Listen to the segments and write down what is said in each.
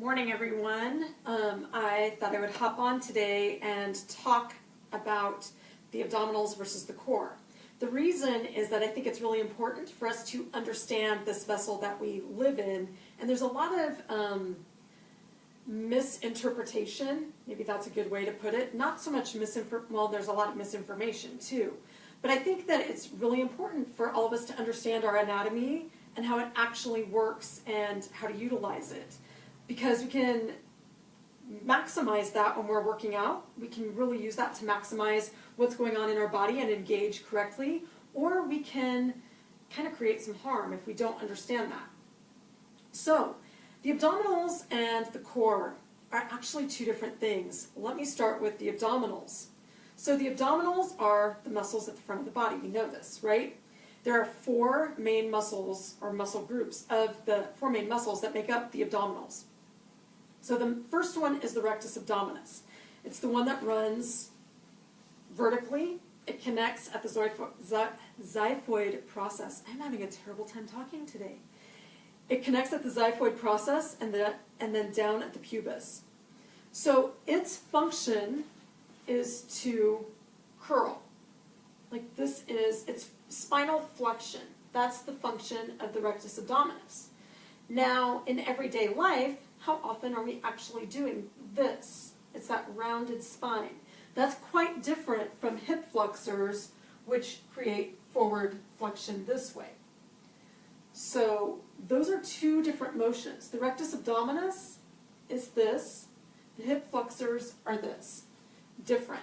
Morning, everyone. I thought I would hop on today and talk about the abdominals versus the core. The reason is that I think it's really important for us to understand this vessel that we live in, and there's a lot of misinterpretation, maybe that's a good way to put it. Not so much well, there's a lot of misinformation too, but I think that it's really important for all of us to understand our anatomy and how it actually works and how to utilize it. Because we can maximize that when we're working out. We can really use that to maximize what's going on in our body and engage correctly, or we can kind of create some harm if we don't understand that. So, the abdominals and the core are actually two different things. Let me start with the abdominals. So the abdominals are the muscles at the front of the body. We know this, right? There are four main muscles, or muscle groups, of the four main muscles that make up the abdominals. So the first one is the rectus abdominis. It's the one that runs vertically. It connects at the xiphoid process. I'm having a terrible time talking today. It connects at the xiphoid process and then down at the pubis. So its function is to curl. Like this is, it's spinal flexion. That's the function of the rectus abdominis. Now, in everyday life, how often are we actually doing this? It's that rounded spine. That's quite different from hip flexors, which create forward flexion this way. So those are two different motions. The rectus abdominis is this. The hip flexors are this. Different.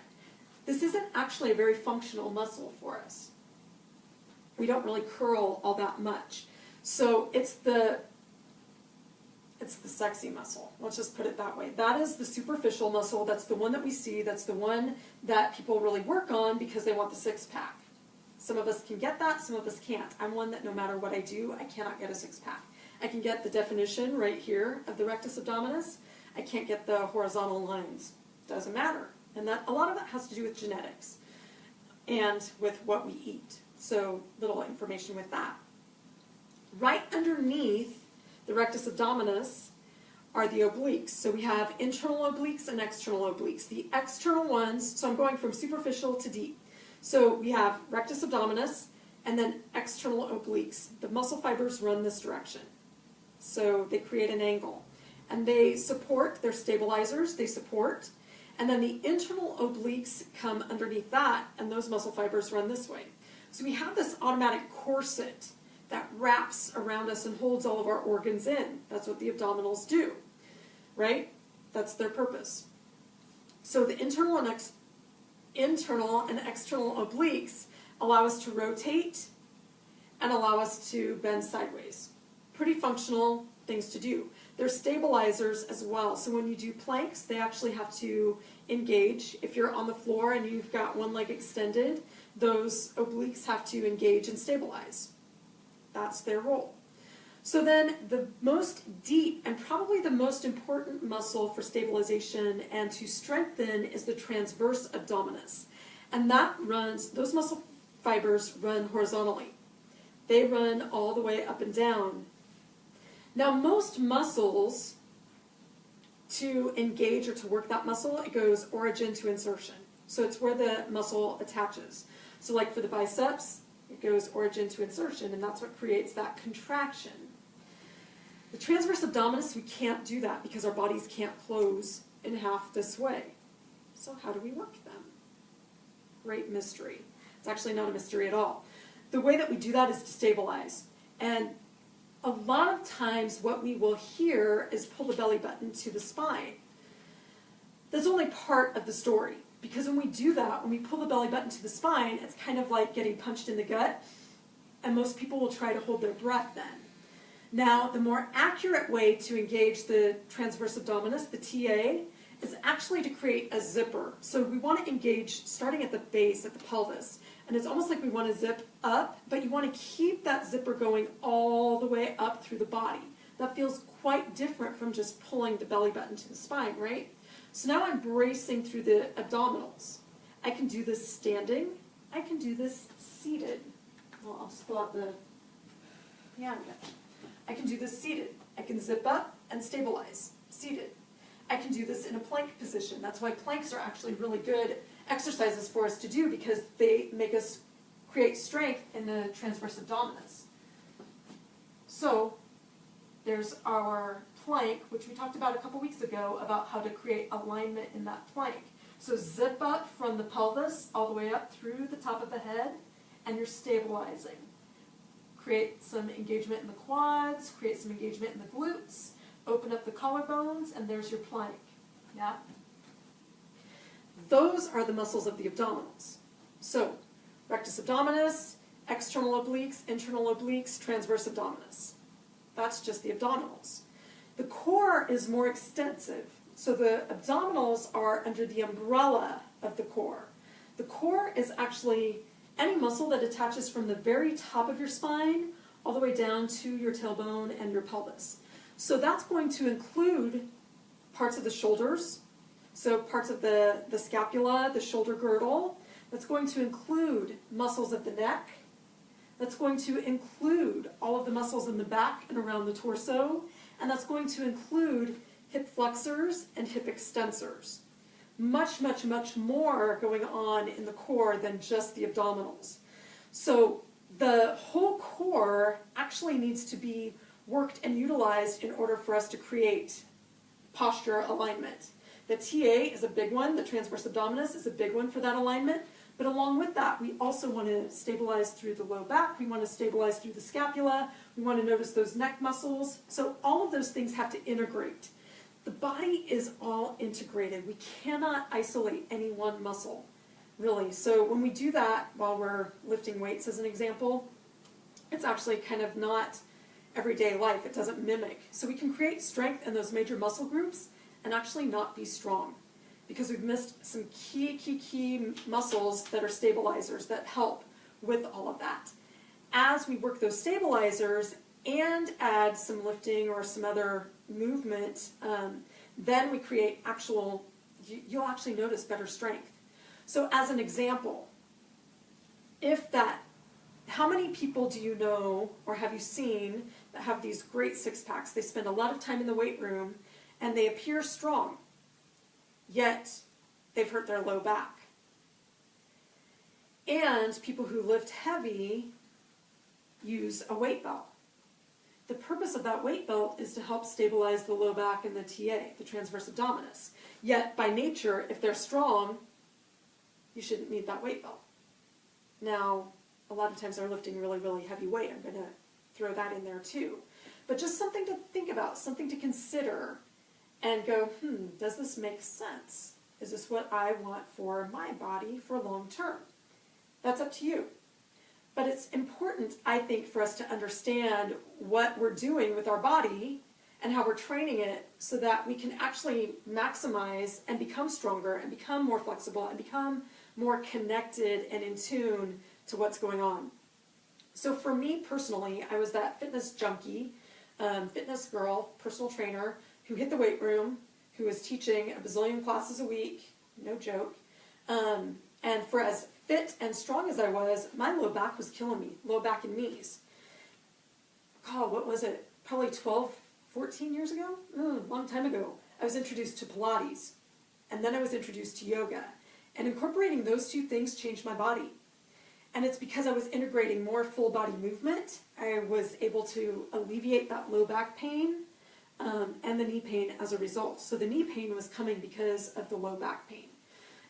This isn't actually a very functional muscle for us. We don't really curl all that much. So it's the sexy muscle. Let's just put it that way. That is the superficial muscle. That's the one that we see. That's the one that people really work on because they want the six-pack. Some of us can get that, some of us can't. I'm one that no matter what I do, I cannot get a six-pack. I can get the definition right here of the rectus abdominis. I can't get the horizontal lines. Doesn't matter. And that a lot of that has to do with genetics and with what we eat. So little information with that. Right underneath the rectus abdominis are the obliques. So we have internal obliques and external obliques. The external ones, so I'm going from superficial to deep. So we have rectus abdominis and then external obliques. The muscle fibers run this direction. So they create an angle. And they support, they're stabilizers, they support. And then the internal obliques come underneath that, and those muscle fibers run this way. So we have this automatic corset that wraps around us and holds all of our organs in. That's what the abdominals do, right? That's their purpose. So the internal and external obliques allow us to rotate and allow us to bend sideways. Pretty functional things to do. They're stabilizers as well. So when you do planks, they actually have to engage. If you're on the floor and you've got one leg extended, those obliques have to engage and stabilize. That's their role. So then the most deep and probably the most important muscle for stabilization and to strengthen is the transverse abdominis. And that runs, those muscle fibers run horizontally. They run all the way up and down. Now most muscles, to engage or to work that muscle, it goes origin to insertion. So it's where the muscle attaches. So like for the biceps, it goes origin to insertion, and that's what creates that contraction. The transverse abdominis, we can't do that because our bodies can't close in half this way. So how do we work them? Great mystery. It's actually not a mystery at all. The way that we do that is to stabilize. And a lot of times what we will hear is pull the belly button to the spine. That's only part of the story. Because when we do that, when we pull the belly button to the spine, it's kind of like getting punched in the gut, and most people will try to hold their breath then. Now, the more accurate way to engage the transverse abdominis, the TA, is actually to create a zipper. So we want to engage starting at the base, at the pelvis, and it's almost like we want to zip up, but you want to keep that zipper going all the way up through the body. That feels quite different from just pulling the belly button to the spine, right? So now I'm bracing through the abdominals. I can do this standing. I can do this seated. Well, I'll just pull out the, I can do this seated. I can zip up and stabilize. seated. I can do this in a plank position. That's why planks are actually really good exercises for us to do, because they make us create strength in the transverse abdominis. So there's our plank, which we talked about a couple weeks ago, about how to create alignment in that plank. So zip up from the pelvis all the way up through the top of the head, and you're stabilizing. Create some engagement in the quads, create some engagement in the glutes, open up the collarbones, and there's your plank. Yeah? Those are the muscles of the abdominals. So, rectus abdominis, external obliques, internal obliques, transverse abdominis. That's just the abdominals. The core is more extensive. So the abdominals are under the umbrella of the core. The core is actually any muscle that attaches from the very top of your spine all the way down to your tailbone and your pelvis. So that's going to include parts of the shoulders, so parts of the scapula, the shoulder girdle. That's going to include muscles of the neck. That's going to include all of the muscles in the back and around the torso. And that's going to include hip flexors and hip extensors. Much, much, much more going on in the core than just the abdominals. So the whole core actually needs to be worked and utilized in order for us to create posture alignment. The TA is a big one. The transverse abdominis is a big one for that alignment. But along with that, we also want to stabilize through the low back. We want to stabilize through the scapula. We want to notice those neck muscles. So all of those things have to integrate. The body is all integrated. We cannot isolate any one muscle, really. So when we do that while we're lifting weights, as an example, it's actually kind of not everyday life. It doesn't mimic. So we can create strength in those major muscle groups and actually not be strong, because we've missed some key muscles that are stabilizers that help with all of that. As we work those stabilizers and add some lifting or some other movement, then we create you'll actually notice better strength. So as an example, how many people do you know or have you seen that have these great six packs? They spend a lot of time in the weight room and they appear strong, yet they've hurt their low back. And people who lift heavy use a weight belt. The purpose of that weight belt is to help stabilize the low back and the TA, the transverse abdominis. Yet, by nature, if they're strong, you shouldn't need that weight belt. Now, a lot of times they're lifting really, really heavy weight. I'm going to throw that in there too. But just something to think about, something to consider, and go, does this make sense? Is this what I want for my body for long term? That's up to you. But it's important, I think, for us to understand what we're doing with our body and how we're training it so that we can actually maximize and become stronger and become more flexible and become more connected and in tune to what's going on. So for me personally, I was that fitness junkie, fitness girl, personal trainer, who hit the weight room, who was teaching a bazillion classes a week, no joke, and for as fit and strong as I was, my low back was killing me, low back and knees. God, what was it? Probably 12, 14 years ago? Long time ago. I was introduced to Pilates, and then I was introduced to yoga. And incorporating those two things changed my body. And it's because I was integrating more full body movement. I was able to alleviate that low back pain and the knee pain as a result. So the knee pain was coming because of the low back pain.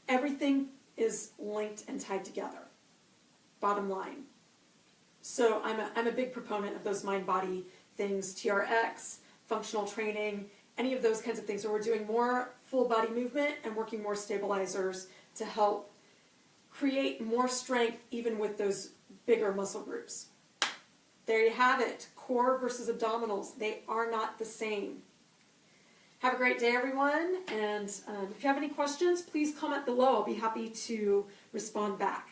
Everything is linked and tied together, bottom line. So I'm a big proponent of those mind-body things, TRX, functional training, any of those kinds of things where we're doing more full body movement and working more stabilizers to help create more strength even with those bigger muscle groups. There you have it, core versus abdominals. They are not the same. Have a great day, everyone, and if you have any questions, please comment below. I'll be happy to respond back.